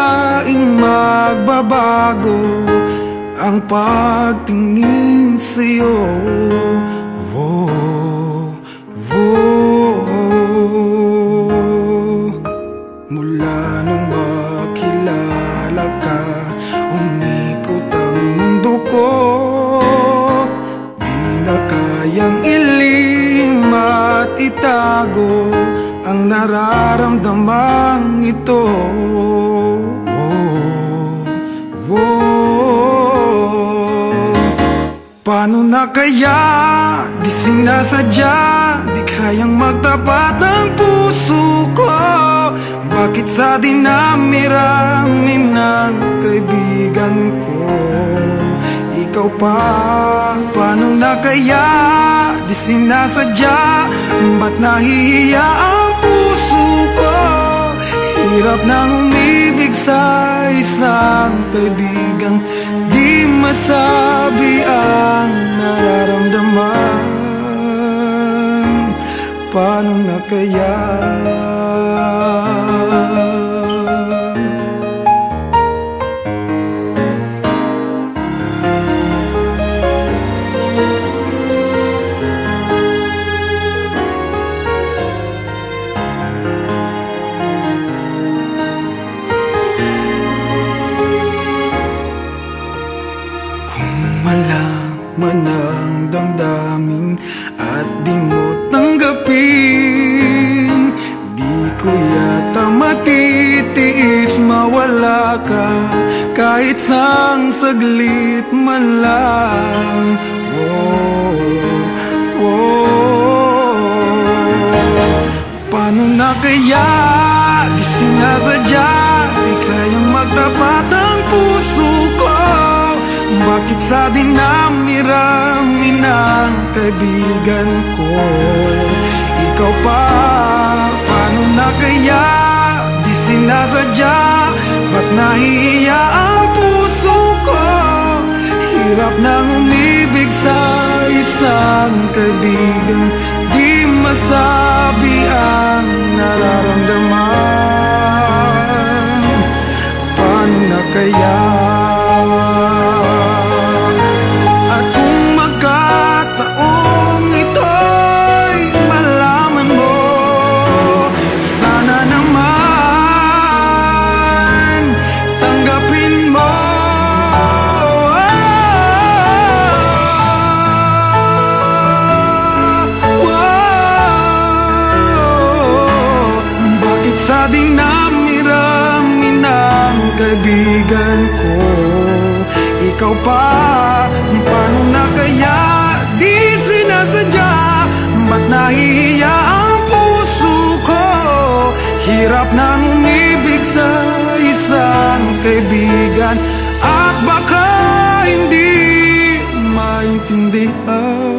akayaing magbabago ang pagtingin sa'yo. Mula nung makilala ka, umikot ang mundo ko. Di na kayang ilim at itago ang nararamdamang ito. Paano na kaya? Di sinasadya, di kayang magtapat ng puso ko. Bakit sa dinami-rami ng kaibigan ko, ikaw pa? Paano na kaya? Di sinasadya, ba't nahihiya ang puso ko? Hirap nang umibig sa isang kaibigang di masabi ang nararamdaman. Paano na kaya? Malaman ang damdamin at di mo tanggapin, di ko yata matitiis mawala ka kahit sang saglit man lang. Paano na kaya? Di sinasadya, di kayang magtapat ang puso ko. Bakit sa dinami-rami ng kaibigan ko, ikaw pa? Paano na kaya? Di sinasadya, ba't nahihiya ang puso ko? Hirap nang umibig sa isang kaibigan di masabi ang nararamdaman. Paano na kaya? Sa dinami-rami ng kaibigan ko, ikaw pa? Paano na kaya? Di sinasadya, ba't nahihiya ang puso ko? Hirap nang umibig sa isang kaibigan at baka hindi maintindihan.